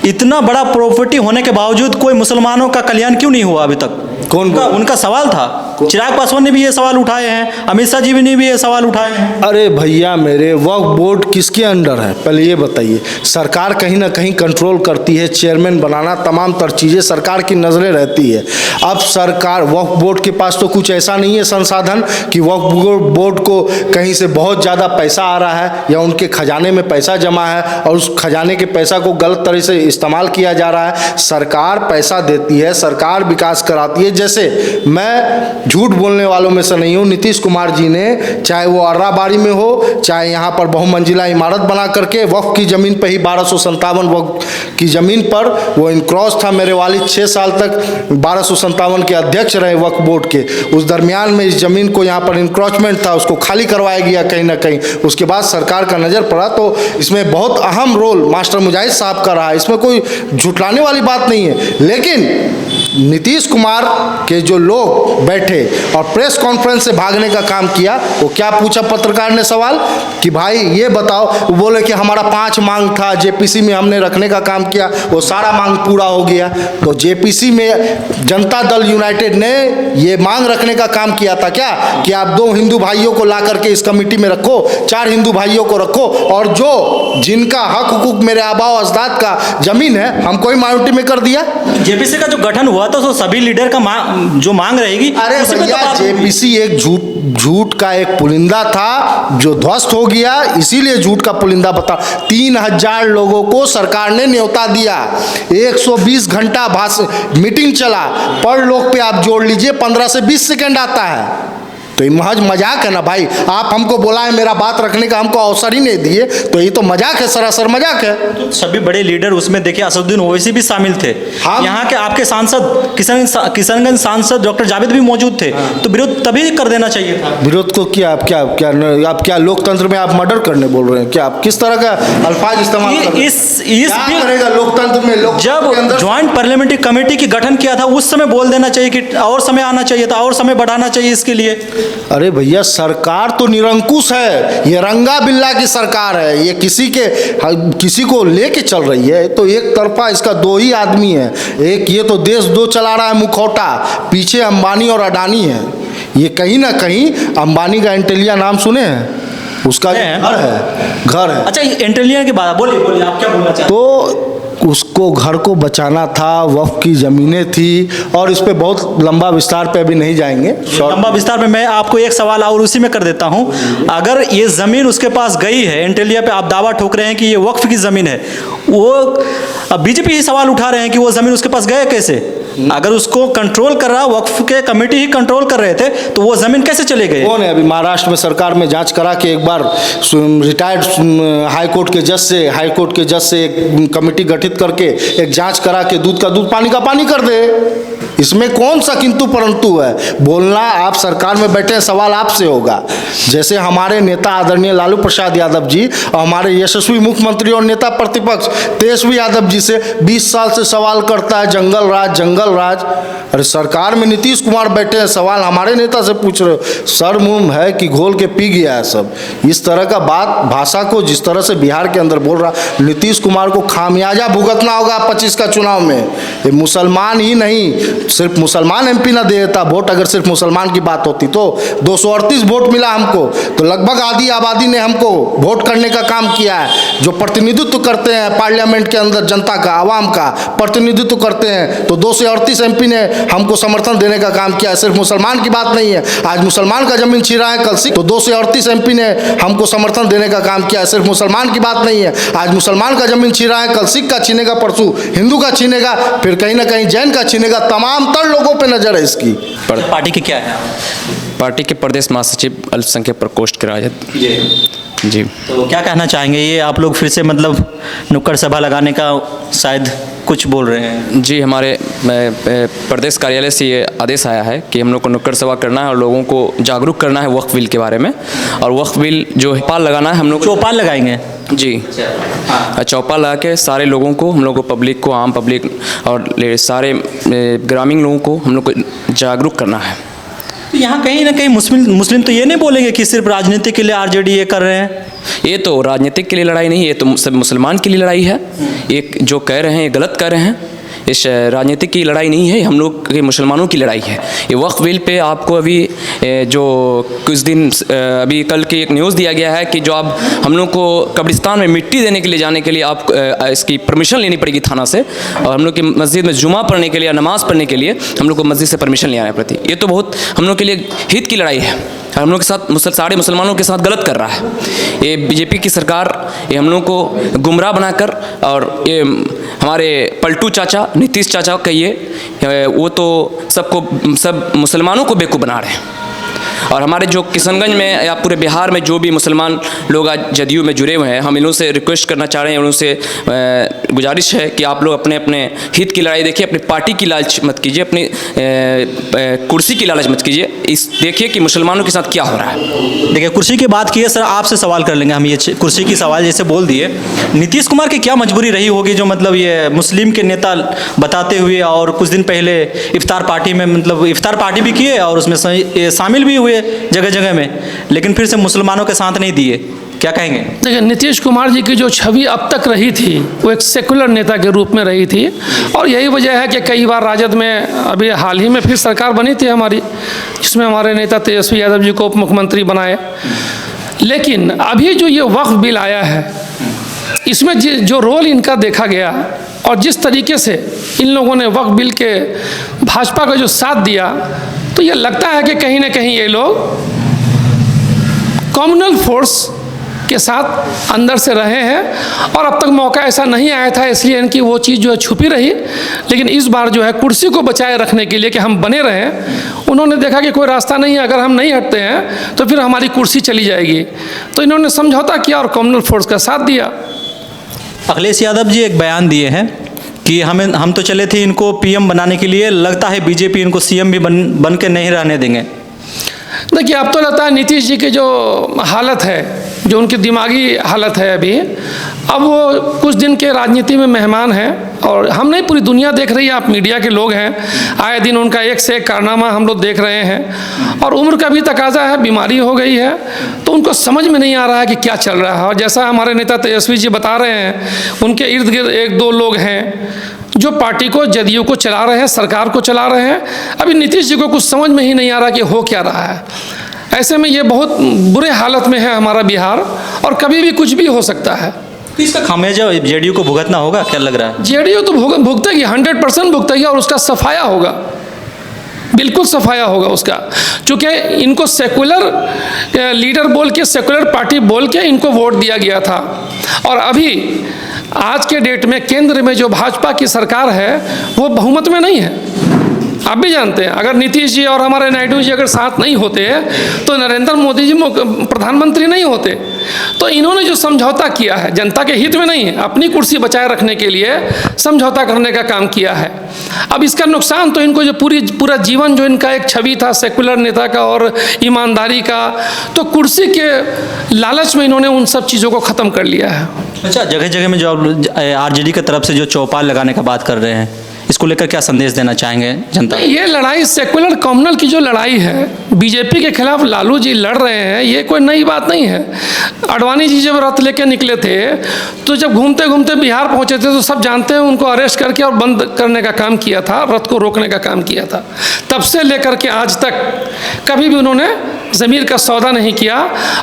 इतना बड़ा प्रॉपर्टी होने के बावजूद कोई मुसलमानों का कल्याण क्यों नहीं हुआ अभी तक? उनका सवाल था। चिराग पासवान ने भी ये सवाल उठाए हैं, अमित शाह जी ने भी ये सवाल उठाए हैं। अरे भैया मेरे, वक्फ बोर्ड किसके अंडर है पहले ये बताइए। सरकार कहीं ना कहीं कंट्रोल करती है, चेयरमैन बनाना, तमाम तर चीज़ें सरकार की नज़रें रहती है। अब सरकार, वक्फ बोर्ड के पास तो कुछ ऐसा नहीं है संसाधन कि वक्फ बोर्ड को कहीं से बहुत ज़्यादा पैसा आ रहा है या उनके खजाने में पैसा जमा है और उस खजाने के पैसा को गलत तरह से इस्तेमाल किया जा रहा है। सरकार पैसा देती है, सरकार विकास कराती है। जैसे मैं झूठ बोलने वालों में से नहीं हूँ, नीतीश कुमार जी ने चाहे वो अर्राबाड़ी में हो, चाहे यहाँ पर बहुमंजिला इमारत बना करके वक्फ की ज़मीन पर ही 1257 वक्फ की ज़मीन पर वो इनक्रॉस था। मेरे वालिद 6 साल तक 1257 के अध्यक्ष रहे वक्फ बोर्ड के। उस दरमियान में इस ज़मीन को यहाँ पर इंक्रोचमेंट था, उसको खाली करवाया गया कहीं ना कहीं। उसके बाद सरकार का नज़र पड़ा तो इसमें बहुत अहम रोल मास्टर मुजाहिद साहब का रहा। इसमें कोई झुटलाने वाली बात नहीं है। लेकिन नीतीश कुमार के जो लोग बैठे और प्रेस कॉन्फ्रेंस से भागने का काम किया, वो क्या पूछा पत्रकार ने सवाल कि भाई ये बताओ, वो बोले कि हमारा 5 मांग था, जेपीसी में हमने रखने का काम किया, वो सारा मांग पूरा हो गया। तो जेपीसी में जनता दल यूनाइटेड ने ये मांग रखने का काम किया था क्या कि आप 2 हिंदू भाइयों को ला करके इस कमेटी में रखो, 4 हिंदू भाइयों को रखो, और जो जिनका हक हुकूक मेरे आबा अजदाद का जमीन है हमको ही माइनॉरिटी में कर दिया। जेपीसी का जो गठन हुआ हुआ तो सभी लीडर का जो मांग रहेगी अरे उसी पे तो भैया, बात होगी। जेपीसी एक झूठ का एक पुलिंदा था जो ध्वस्त हो गया, इसीलिए झूठ का पुलिंदा बता। 3000 लोगों को सरकार ने न्योता दिया, 120 घंटा भाषण मीटिंग चला, पर लोग पे आप जोड़ लीजिए 15 से 20 सेकंड आता है। तो ये महज मजाक है ना भाई। आप हमको बोला है, मेरा बात रखने का हमको अवसर ही नहीं दिए, तो ये तो मजाक है, सरासर मजाक है। तो सभी बड़े लीडर उसमें देखिए, असदुद्दीन ओवैसी भी शामिल थे, यहाँ के आपके सांसद किशनगंज सांसद डॉक्टर जावेद भी मौजूद थे, तो विरोध तभी कर देना चाहिए था। विरोध को क्या आप क्या लोकतंत्र में आप मर्डर करने बोल रहे हैं क्या? आप किस तरह का अल्फाज इस्तेमाल कर रहे हैं? क्या करेगा लोकतंत्र में? जब ज्वाइंट पार्लियामेंट्री कमेटी की गठन किया था उस समय बोल देना चाहिए कि और समय आना चाहिए था, और समय बढ़ाना चाहिए इसके लिए। अरे भैया, सरकार तो निरंकुश है, ये रंगा बिल्ला की सरकार है, ये किसी को लेके चल रही है। तो एक तरफा इसका दो ही आदमी है, एक ये तो देश दो चला रहा है मुखौटा, पीछे अंबानी और अडानी है। ये कहीं ना कहीं अंबानी का एंटेलिया नाम सुने हैं, उसका घर है। अच्छा, एंटेलिया के बाद बोलिए आप क्या बोलना चाहते हैं? तो उसको घर को बचाना था, वक्फ की ज़मीनें थी, और इस पे बहुत लंबा विस्तार पे अभी नहीं जाएंगे। लंबा विस्तार में मैं आपको एक सवाल और उसी में कर देता हूं। अगर ये ज़मीन उसके पास गई है, एंटेलिया पे आप दावा ठोक रहे हैं कि ये वक्फ की ज़मीन है, वो बीजेपी ही सवाल उठा रहे हैं कि वो ज़मीन उसके पास गए कैसे? अगर उसको कंट्रोल कर रहा, वक्फ के कमेटी ही कंट्रोल कर रहे थे, तो वो ज़मीन कैसे चले गए? कौन है अभी महाराष्ट्र में सरकार में जांच करा के एक बार रिटायर्ड हाईकोर्ट के जज से एक कमेटी गठित करके एक जांच करा के दूध का दूध पानी का पानी कर दे। इसमें कौन सा किंतु परंतु है? बोलना, आप सरकार में बैठे हैं, सवाल आपसे होगा। जैसे हमारे नेता आदरणीय लालू प्रसाद यादव जी और हमारे यशस्वी मुख्यमंत्री और नेता प्रतिपक्ष तेजस्वी यादव जी से 20 साल से सवाल करता है, जंगल राज। अरे सरकार में नीतीश कुमार बैठे हैं, सवाल हमारे नेता से पूछ रहे हो? सर मुंह है कि घोल के पी गया है सब। इस तरह का बात, भाषा को जिस तरह से बिहार के अंदर बोल रहा, नीतीश कुमार को खामियाजा भुगतना होगा 25 का चुनाव में। ये मुसलमान ही नहीं, सिर्फ मुसलमान एमपी ना दे देता वोट। अगर सिर्फ मुसलमान की बात होती तो 238 वोट मिला हमको, तो लगभग आधी आबादी ने हमको वोट करने का काम किया है। जो प्रतिनिधित्व करते हैं पार्लियामेंट के अंदर, जनता का, आवाम का प्रतिनिधित्व करते हैं, तो 238 एमपी ने हमको समर्थन देने का काम किया है। सिर्फ मुसलमान की बात नहीं है, आज मुसलमान का जमीन छीना है कल सिख, तो 238 एमपी ने हमको समर्थन देने का काम किया है। सिर्फ मुसलमान की बात नहीं है, आज मुसलमान का जमीन छीना है, कल सिख का छीनेगा, परसों हिंदू का छीनेगा, फिर कहीं ना कहीं जैन का छीनेगा। तमाम तर लोगों पे नजर है इसकी। पार्टी की क्या है? पार्टी के प्रदेश महासचिव अल्पसंख्यक प्रकोष्ठ के राजद जी। तो क्या कहना चाहेंगे? ये आप लोग फिर से मतलब नुक्कड़ सभा लगाने का शायद कुछ बोल रहे हैं? जी, हमारे प्रदेश कार्यालय से ये आदेश आया है कि हम लोग को नुक्कड़ सभा करना है और लोगों को जागरूक करना है वक्फ बिल के बारे में। और वक्फ बिल जो चौपाल लगाना है, हम लोग चौपाल लगाएंगे जी। चौपाल लगा के सारे लोगों को, हम लोग को, पब्लिक को, आम पब्लिक और सारे ग्रामीण लोगों को हम लोग को जागरूक करना है। यहाँ कहीं ना कहीं मुस्लिम तो ये नहीं बोलेंगे कि सिर्फ राजनीति के लिए आरजेडी ये कर रहे हैं? ये तो राजनीतिक के लिए लड़ाई नहीं है, ये तो सब मुसलमान के लिए लड़ाई है। ये जो कह रहे हैं ये गलत कह रहे हैं। इस राजनीतिक की लड़ाई नहीं है, हम लोग के मुसलमानों की लड़ाई है। ये वक्फ बिल पे आपको अभी जो कुछ दिन अभी कल की एक न्यूज़ दिया गया है कि जो आप हम लोग को कब्रिस्तान में मिट्टी देने के लिए जाने के लिए आप इसकी परमिशन लेनी पड़ेगी थाना से, और हम लोग की मस्जिद में जुमा पढ़ने के लिए, नमाज़ पढ़ने के लिए हम लोग को मस्जिद से परमिशन ले आने पड़ती। ये तो बहुत हम लोग के लिए हित की लड़ाई है, हम लोग के साथ सारे मुसलमानों के साथ गलत कर रहा है। ये बीजेपी की सरकार ये हम लोग को गुमराह बनाकर, और ये हमारे पलटू चाचा, नीतीश चाचा कहिए, वो तो सब मुसलमानों को बेवकूफ़ बना रहे हैं। और हमारे जो किशनगंज में या पूरे बिहार में जो भी मुसलमान लोग आज जदयू में जुड़े हुए हैं, हम इन्हों से रिक्वेस्ट करना चाह रहे हैं, उनसे गुजारिश है कि आप लोग अपने अपने हित की लड़ाई देखिए, अपनी पार्टी की लालच मत कीजिए, अपनी कुर्सी की लालच मत कीजिए। देखिए कि मुसलमानों के साथ क्या हो रहा है। देखिए, कुर्सी की बात की है सर, आपसे सवाल कर लेंगे हम। ये कुर्सी की सवाल जैसे बोल दिए, नीतीश कुमार की क्या मजबूरी रही होगी जो मतलब ये मुस्लिम के नेता बताते हुए, और कुछ दिन पहले इफ्तार पार्टी में मतलब इफ्तार पार्टी भी किए और उसमें शामिल भी हुए जगह जगह में, लेकिन फिर से मुसलमानों के साथ नहीं दिए, क्या कहेंगे? देखिए, नीतीश कुमार जी की जो छवि अब तक रही थी वो एक सेकुलर नेता के रूप में रही थी, और यही वजह है कि कई बार राजद में, अभी हाल ही में फिर सरकार बनी थी हमारी, जिसमें हमारे नेता तेजस्वी यादव जी को उप मुख्यमंत्री बनाए। लेकिन अभी जो ये वक्फ बिल आया है, इसमें जो रोल इनका देखा गया और जिस तरीके से इन लोगों ने वक्फ बिल के भाजपा का जो साथ दिया, तो ये लगता है कि कहीं ना कहीं ये लोग कम्युनल फोर्स के साथ अंदर से रहे हैं और अब तक मौका ऐसा नहीं आया था, इसलिए इनकी वो चीज़ जो है छुपी रही। लेकिन इस बार जो है कुर्सी को बचाए रखने के लिए कि हम बने रहें, उन्होंने देखा कि कोई रास्ता नहीं है, अगर हम नहीं हटते हैं तो फिर हमारी कुर्सी चली जाएगी, तो इन्होंने समझौता किया और कम्युनल फोर्स का साथ दिया। अखिलेश यादव जी एक बयान दिए हैं कि हम तो चले थे इनको पीएम बनाने के लिए, लगता है बीजेपी इनको सीएम भी बन के नहीं रहने देंगे। देखिए, अब तो लगता है नीतीश जी की जो हालत है, जो उनकी दिमागी हालत है अभी, अब वो कुछ दिन के राजनीति में मेहमान हैं और हम नहीं, पूरी दुनिया देख रही है, आप मीडिया के लोग हैं, आए दिन उनका एक से एक कारनामा हम लोग देख रहे हैं और उम्र का भी तकाजा है, बीमारी हो गई है, तो उनको समझ में नहीं आ रहा है कि क्या चल रहा है। और जैसा हमारे नेता तेजस्वी जी बता रहे हैं, उनके इर्द गिर्द एक दो लोग हैं जो पार्टी को, जदयू को चला रहे हैं, सरकार को चला रहे हैं। अभी नीतीश जी को कुछ समझ में ही नहीं आ रहा कि हो क्या रहा है। ऐसे में ये बहुत बुरे हालत में है हमारा बिहार और कभी भी कुछ भी हो सकता है। तो इसका खामियाजा जेडीयू को भुगतना होगा, क्या लग रहा है? जेडीयू तो भुगतेगी, 100% भुगतेगी और उसका सफाया होगा, बिल्कुल सफाया होगा उसका, क्योंकि इनको सेकुलर लीडर बोल के, सेकुलर पार्टी बोल के इनको वोट दिया गया था। और अभी आज के डेट में केंद्र में जो भाजपा की सरकार है वो बहुमत में नहीं है। आप भी जानते हैं, अगर नीतीश जी और हमारे नायडू जी अगर साथ नहीं होते तो नरेंद्र मोदी जी प्रधानमंत्री नहीं होते। तो इन्होंने जो समझौता किया है, जनता के हित में नहीं है, अपनी कुर्सी बचाए रखने के लिए समझौता करने का काम किया है। अब इसका नुकसान तो इनको जो पूरा जीवन जो इनका एक छवि था सेकुलर नेता का और ईमानदारी का, तो कुर्सी के लालच में इन्होंने उन सब चीज़ों को ख़त्म कर लिया है। अच्छा, जगह जगह में जो आप आरजेडी की तरफ से जो चौपाल लगाने का बात कर रहे हैं, इसको लेकर क्या संदेश देना चाहेंगे जनता? ये लड़ाई सेकुलर कम्युनल की जो लड़ाई है, बीजेपी के खिलाफ लालू जी लड़ रहे हैं, ये कोई नई बात नहीं है। आडवाणी जी जब रथ लेके निकले थे तो जब घूमते घूमते बिहार पहुंचे थे तो सब जानते हैं, उनको अरेस्ट करके और बंद करने का काम किया था, रथ को रोकने का काम किया था। तब से लेकर के आज तक कभी भी उन्होंने ज़मीर का सौदा नहीं किया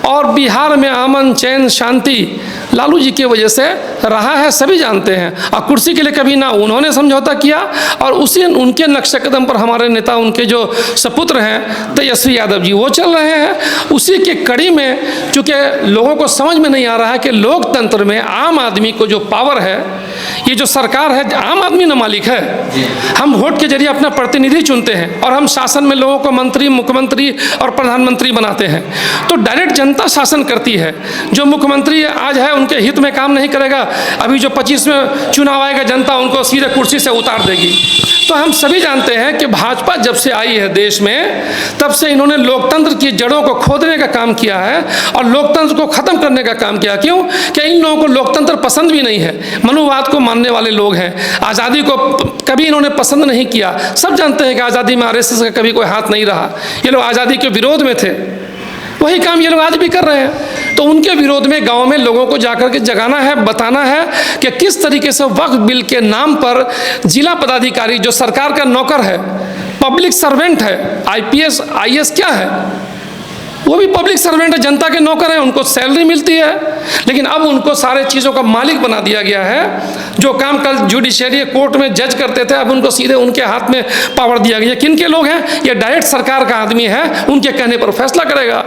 और बिहार में अमन चैन शांति लालू जी की वजह से रहा है, सभी जानते हैं। और कुर्सी के लिए कभी ना उन्होंने समझौता किया और उसी उनके नक्शे कदम पर हमारे नेता, उनके जो सपुत्र हैं तेजस्वी यादव जी, वो चल रहे हैं। उसी के कड़ी में चूँकि लोगों को समझ में नहीं आ रहा है कि लोकतंत्र में आम आदमी को जो पावर है, ये जो सरकार है, आम आदमी न मालिक है। हम वोट के जरिए अपना प्रतिनिधि चुनते हैं और हम शासन में लोगों को मंत्री, मुख्यमंत्री और प्रधानमंत्री बनाते हैं, तो डायरेक्ट जनता शासन करती है। जो मुख्यमंत्री आज है उनके हित में काम नहीं करेगा, अभी जो 25 में चुनाव आएगा जनता उनको सीधे कुर्सी से उतार देगी। तो हम सभी जानते हैं कि भाजपा जब से आई है देश में, तब से इन्होंने लोकतंत्र की जड़ों को खोदने का काम किया है और लोकतंत्र को खत्म करने का काम किया। क्यों? कि इन लोगों को लोकतंत्र पसंद भी नहीं है, मनुवाद को मानने वाले लोग हैं, आज़ादी को कभी इन्होंने पसंद नहीं किया। सब जानते हैं कि आज़ादी में आरएसएस का कभी कोई हाथ नहीं रहा, ये लोग आज़ादी के विरोध में थे, वही काम ये लोग आज भी कर रहे हैं। तो उनके विरोध में गांव में लोगों को जाकर के जगाना है, बताना है कि किस तरीके से वक्फ बिल के नाम पर जिला पदाधिकारी जो सरकार का नौकर है, पब्लिक सर्वेंट है, आईपीएस आईएएस क्या है, वो भी पब्लिक सर्वेंट है, जनता के नौकर हैं, उनको सैलरी मिलती है। लेकिन अब उनको सारे चीज़ों का मालिक बना दिया गया है। जो काम कल जुडिशरी कोर्ट में जज करते थे, अब उनको सीधे उनके हाथ में पावर दिया गया। किन के लोग हैं? ये डायरेक्ट सरकार का आदमी है, उनके कहने पर फैसला करेगा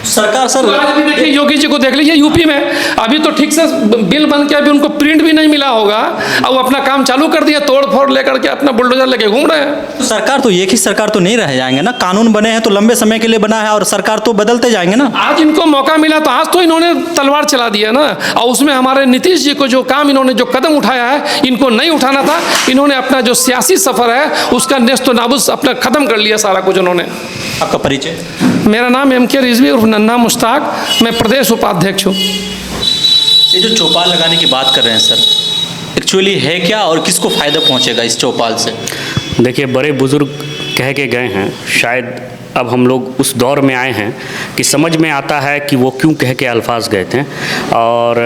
सरकार। सर आज भी देखिए, योगी जी को देख लीजिए, यूपी में अभी तो ठीक से बिल बन के अभी उनको प्रिंट भी नहीं मिला होगा और वो अपना काम चालू कर दिया, तोड़ फोड़ लेकर के अपना बुलडोजर लेके घूम रहे हैं। तो सरकार तो एक ही सरकार तो नहीं रह जाएंगे ना, कानून बने हैं तो लंबे समय के लिए बना है और सरकार तो बदलते जाएंगे ना। आज इनको मौका मिला तो आज तो इन्होंने तलवार चला दिया ना, और उसमें हमारे नीतीश जी को जो काम इन्होंने जो कदम उठाया है, इनको नहीं उठाना था। इन्होंने अपना जो सियासी सफर है उसका नेस्त नाबूद अपना खत्म कर लिया सारा कुछ उन्होंने। आपका परिचय? मेरा नाम MK रिजवी उर्फ नन्हा मुश्ताक, मैं प्रदेश उपाध्यक्ष हूँ। ये जो चौपाल लगाने की बात कर रहे हैं सर, एक्चुअली है क्या और किसको फ़ायदा पहुंचेगा इस चौपाल से? देखिए, बड़े बुजुर्ग कह के गए हैं, शायद अब हम लोग उस दौर में आए हैं कि समझ में आता है कि वो क्यों कह के अल्फाज गए थे। और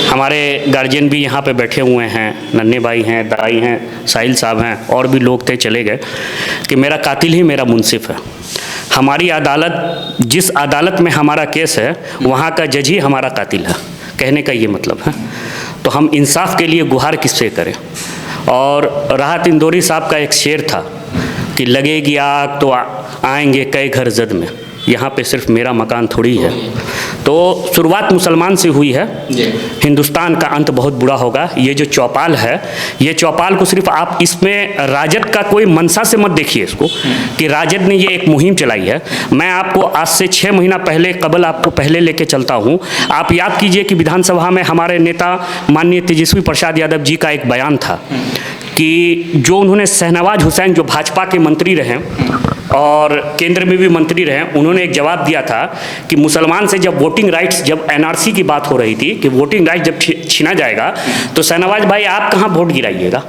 हमारे गार्जियन भी यहाँ पे बैठे हुए हैं, नन्हे भाई हैं, दाई हैं, साहिल साहब हैं, और भी लोग थे चले गए, कि मेरा कातिल ही मेरा मुंसिफ है। हमारी अदालत, जिस अदालत में हमारा केस है, वहाँ का जज ही हमारा कातिल है, कहने का ये मतलब है। तो हम इंसाफ के लिए गुहार किससे करें। और राहत इंदौरी साहब का एक शेर था कि लगेगी आग तो आएंगे कई घर जद में, यहाँ पे सिर्फ मेरा मकान थोड़ी है। तो शुरुआत मुसलमान से हुई है, हिंदुस्तान का अंत बहुत बुरा होगा। ये जो चौपाल है, ये चौपाल को सिर्फ आप इसमें राजद का कोई मंशा से मत देखिए इसको कि राजद ने ये एक मुहिम चलाई है। मैं आपको आज से 6 महीना पहले कबल आपको पहले लेके चलता हूँ। आप याद कीजिए कि विधानसभा में हमारे नेता माननीय तेजस्वी प्रसाद यादव जी का एक बयान था कि जो उन्होंने शहनवाज हुसैन जो भाजपा के मंत्री रहे और केंद्र में भी मंत्री रहे, उन्होंने एक जवाब दिया था कि मुसलमान से जब वोटिंग राइट्स, जब एनआरसी की बात हो रही थी कि वोटिंग राइट्स जब छीना जाएगा तो शहनवाज भाई आप कहाँ वोट गिराइएगा।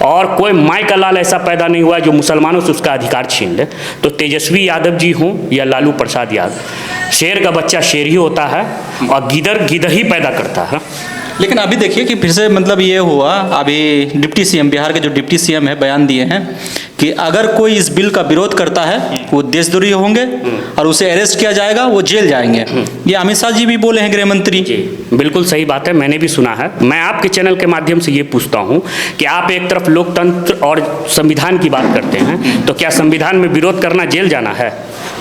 और कोई माई का लाल ऐसा पैदा नहीं हुआ जो मुसलमानों से उसका अधिकार छीन ले। तो तेजस्वी यादव जी हों या लालू प्रसाद यादव, शेर का बच्चा शेर ही होता है और गिदर गिदर ही पैदा करता है। लेकिन अभी देखिए कि फिर से मतलब ये हुआ, अभी डिप्टी सीएम, बिहार के जो डिप्टी सीएम है, बयान दिए हैं कि अगर कोई इस बिल का विरोध करता है वो देशद्रोही होंगे और उसे अरेस्ट किया जाएगा, वो जेल जाएंगे। ये अमित शाह जी भी बोले हैं, गृह मंत्री। जी बिल्कुल सही बात है, मैंने भी सुना है। मैं आपके चैनल के माध्यम से ये पूछता हूँ कि आप एक तरफ लोकतंत्र और संविधान की बात करते हैं, तो क्या संविधान में विरोध करना जेल जाना है?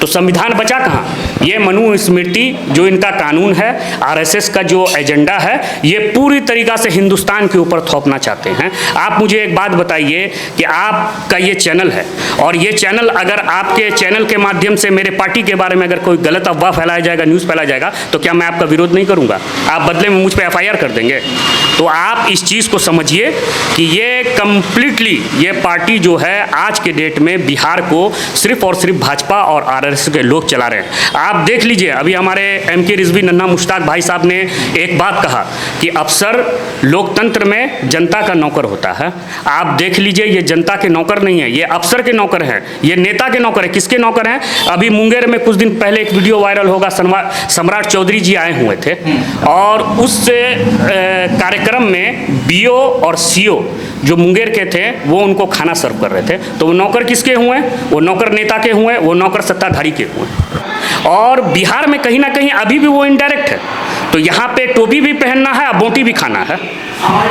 तो संविधान बचा कहाँ? ये मनुस्मृति जो इनका कानून है, आरएसएस का जो एजेंडा है, ये पूरी तरीक़ा से हिंदुस्तान के ऊपर थोपना चाहते हैं। आप मुझे एक बात बताइए कि आपका ये चैनल है और ये चैनल, अगर आपके चैनल के माध्यम से मेरे पार्टी के बारे में अगर कोई गलत अफवाह फैलाया जाएगा, न्यूज़ फैलाया जाएगा, तो क्या मैं आपका विरोध नहीं करूँगा? आप बदले में मुझ पर एफआईआर कर देंगे? तो आप इस चीज़ को समझिए कि ये कम्प्लीटली ये पार्टी जो है आज के डेट में बिहार को सिर्फ और सिर्फ भाजपा और आरएसएस के लोग चला रहे हैं। आप देख लीजिए, अभी हमारे एमके रिजवी नन्हा मुश्ताक भाई साहब ने एक बात कहा कि अफसर लोकतंत्र में जनता का नौकर होता है। आप देख लीजिए, ये जनता के नौकर नहीं है, ये अफसर के नौकर हैं, ये नेता के नौकर है। किसके नौकर हैं? अभी मुंगेर में कुछ दिन पहले एक वीडियो वायरल होगा, सम्राट चौधरी जी आए हुए थे और उस कार्यक्रम में बीओ और सीओ जो मुंगेर के थे वो उनको खाना सर्व कर रहे थे। तो वो नौकर किसके हुए? वो नौकर नेता के हुए, वो नौकर सत्ताधारी के हुए। और बिहार में कहीं ना कहीं अभी भी वो इनडायरेक्ट है। तो यहाँ पे टोपी भी पहनना है और बोटी भी खाना है,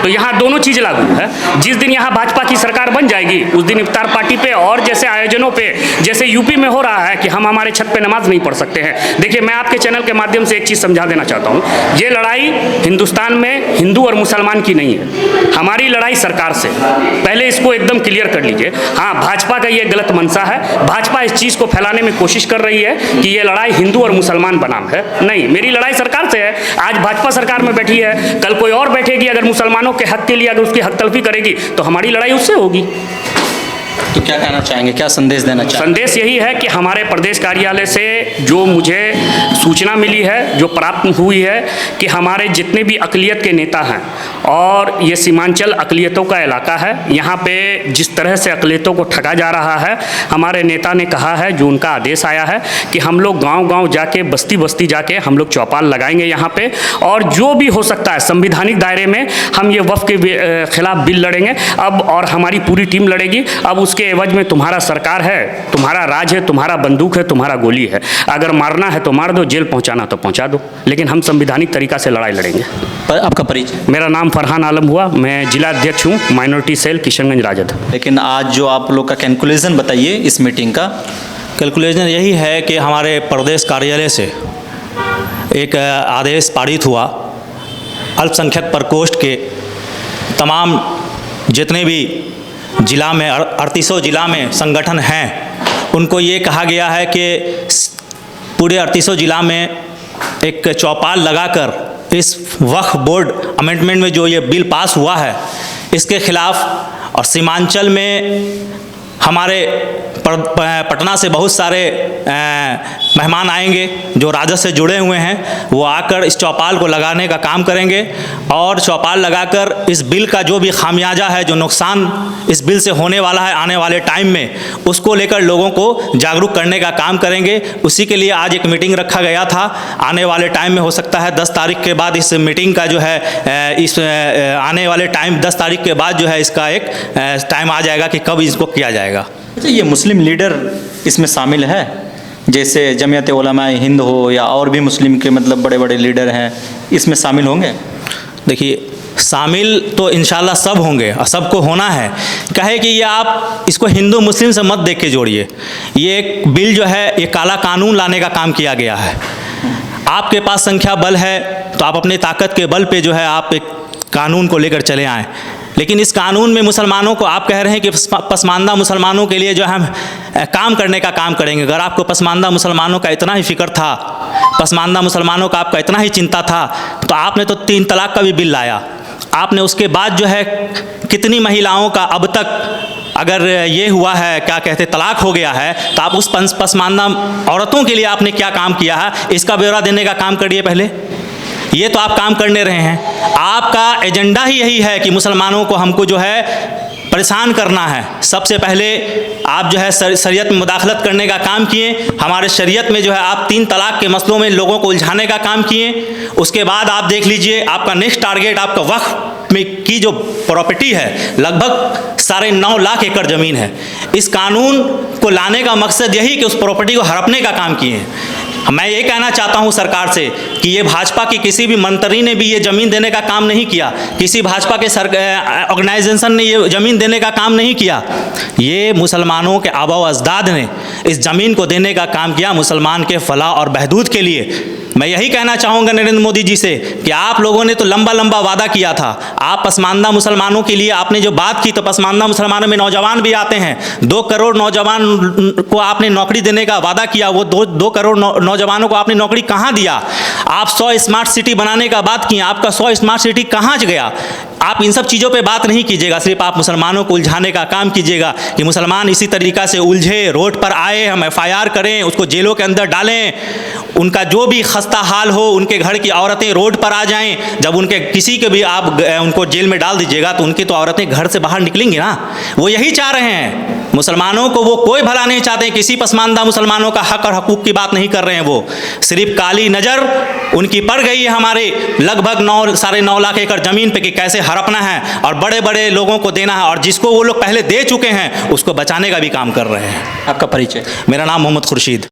तो यहाँ दोनों चीज़ लागू है। जिस दिन यहाँ भाजपा की सरकार बन जाएगी उस दिन इफ्तार पार्टी पे और जैसे आयोजनों पे, जैसे यूपी में हो रहा है कि हम हमारे छत पे नमाज नहीं पढ़ सकते हैं। देखिए, मैं आपके चैनल के माध्यम से एक चीज़ समझा देना चाहता हूँ, ये लड़ाई हिंदुस्तान में हिंदू और मुसलमान की नहीं है, हमारी लड़ाई सरकार से। पहले इसको एकदम क्लियर कर लीजिए। हाँ, भाजपा का ये गलत मंशा है, भाजपा इस चीज़ को फैलाने में कोशिश कर रही है कि ये लड़ाई हिंदू और मुसलमान बनाम है। नहीं, मेरी लड़ाई सरकार से है। आज भाजपा सरकार में बैठी है, कल कोई और बैठेगी, अगर मुसलमानों के हक के लिए अगर उसकी हक तलफी करेगी तो हमारी लड़ाई उससे होगी। तो क्या कहना चाहेंगे, क्या संदेश देना चाहेंगे? संदेश यही है कि हमारे प्रदेश कार्यालय से जो मुझे सूचना मिली है, जो प्राप्त हुई है कि हमारे जितने भी अक़लियत के नेता हैं, और ये सीमांचल अक़लियतों का इलाका है, यहाँ पे जिस तरह से अक़लियतों को ठगा जा रहा है, हमारे नेता ने कहा है, जो उनका आदेश आया है कि हम लोग गांव-गांव जाके, बस्ती बस्ती जाके हम लोग चौपाल लगाएंगे यहाँ पे, और जो भी हो सकता है संविधानिक दायरे में हम ये वफ़ के खिलाफ बिल लड़ेंगे अब, और हमारी पूरी टीम लड़ेगी। अब उसके एवज में तुम्हारा सरकार है, तुम्हारा राज है, तुम्हारा बंदूक है, तुम्हारा गोली है। अगर मारना है तो मार दो, जेल पहुंचाना तो पहुंचा दो, लेकिन हम संवैधानिक तरीका से लड़ाई लड़ेंगे। पर आपका परिचय? मेरा नाम फरहान आलम हुआ, मैं जिला अध्यक्ष हूँ, माइनॉरिटी सेल किशनगंज राजद। लेकिन आज जो आप लोग का कैलकुलेशन बताइए इस मीटिंग का। कैलकुलेशन यही है कि हमारे प्रदेश कार्यालय से एक आदेश पारित हुआ, अल्पसंख्यक प्रकोष्ठ के तमाम जितने भी जिला में 38 जिला में संगठन हैं, उनको ये कहा गया है कि पूरे 38 जिला में एक चौपाल लगाकर इस वक्फ बोर्ड अमेंडमेंट में जो ये बिल पास हुआ है इसके खिलाफ, और सीमांचल में हमारे पटना से बहुत सारे मेहमान आएंगे जो राजद से जुड़े हुए हैं, वो आकर इस चौपाल को लगाने का काम करेंगे, और चौपाल लगाकर इस बिल का जो भी खामियाजा है, जो नुकसान इस बिल से होने वाला है आने वाले टाइम में, उसको लेकर लोगों को जागरूक करने का काम करेंगे। उसी के लिए आज एक मीटिंग रखा गया था। आने वाले टाइम में हो सकता है 10 तारीख के बाद इस मीटिंग का जो है इस आने वाले टाइम 10 तारीख के बाद जो है इसका एक टाइम आ जाएगा कि कब इसको किया जाएगा। अच्छा, ये मुस्लिम लीडर इसमें शामिल है, जैसे जमीयत उलमाए हिंद हो या और भी मुस्लिम के मतलब बड़े बड़े लीडर हैं, इसमें शामिल होंगे? देखिए, शामिल तो इंशाल्लाह सब होंगे और सबको होना है। कहे कि ये आप इसको हिंदू मुस्लिम से मत देख के जोड़िए। ये एक बिल जो है ये काला कानून लाने का काम किया गया है। आपके पास संख्या बल है तो आप अपने ताकत के बल पे जो है आप एक कानून को लेकर चले आएँ, लेकिन इस कानून में मुसलमानों को आप कह रहे हैं कि पसमानदा मुसलमानों के लिए जो हम काम करने का काम करेंगे। अगर आपको पसमानदा मुसलमानों का इतना ही फिक्र था, पसमानदा मुसलमानों का आपका इतना ही चिंता था, तो आपने तो 3 तलाक का भी बिल लाया। आपने उसके बाद जो है कितनी महिलाओं का अब तक अगर ये हुआ है क्या कहते तलाक हो गया है, तो आप उस पसमानदा औरतों के लिए आपने क्या काम किया है इसका ब्यौरा देने का काम करिए पहले। ये तो आप काम करने रहे हैं। आपका एजेंडा ही यही है कि मुसलमानों को हमको जो है परेशान करना है। सबसे पहले आप जो है शरीयत में मुदाखलत करने का काम किए। हमारे शरीयत में जो है आप 3 तलाक के मसलों में लोगों को उलझाने का काम किए। उसके बाद आप देख लीजिए आपका नेक्स्ट टारगेट आपका वक्फ में की जो प्रॉपर्टी है लगभग 9.5 लाख एकड़ ज़मीन है। इस कानून को लाने का मकसद यही कि उस प्रॉपर्टी को हड़पने का काम किए। मैं ये कहना चाहता हूँ सरकार से कि ये भाजपा की किसी भी मंत्री ने भी ये ज़मीन देने का काम नहीं किया, किसी भाजपा के ऑर्गेनाइजेशन ने ये ज़मीन देने का काम नहीं किया। ये मुसलमानों के आबा व अजदाद ने इस ज़मीन को देने का काम किया मुसलमान के फलाह और बहबूद के लिए। मैं यही कहना चाहूँगा नरेंद्र मोदी जी से कि आप लोगों ने तो लंबा लंबा वादा किया था। आप पसमानदा मुसलमानों के लिए आपने जो बात की, तो पसमानदा मुसलमानों में नौजवान भी आते हैं। 2 करोड़ नौजवान को आपने नौकरी देने का वादा किया, वो 2 करोड़ नौजवानों को आपने नौकरी कहाँ दिया? आप 100 स्मार्ट सिटी बनाने का बात किए, आपका 100 स्मार्ट सिटी कहाँ गया? आप इन सब चीज़ों पे बात नहीं कीजिएगा, सिर्फ आप मुसलमानों को उलझाने का काम कीजिएगा कि मुसलमान इसी तरीक़ा से उलझे, रोड पर आए, हम FIR करें, उसको जेलों के अंदर डालें, उनका जो भी खस्ता हाल हो, उनके घर की औरतें रोड पर आ जाएं। जब उनके किसी के भी आप उनको जेल में डाल दीजिएगा तो उनकी तो औरतें घर से बाहर निकलेंगी ना। वो यही चाह रहे हैं। मुसलमानों को वो कोई भला नहीं चाहते, किसी पसमानदा मुसलमानों का हक और हकूक़ की बात नहीं कर रहे हैं। वो सिर्फ काली नज़र उनकी पड़ गई है हमारे लगभग 9.5 लाख एकड़ ज़मीन पे कि कैसे हड़पना है और बड़े बड़े लोगों को देना है, और जिसको वो लोग पहले दे चुके हैं उसको बचाने का भी काम कर रहे हैं। आपका परिचय? मेरा नाम मोहम्मद खुर्शीद।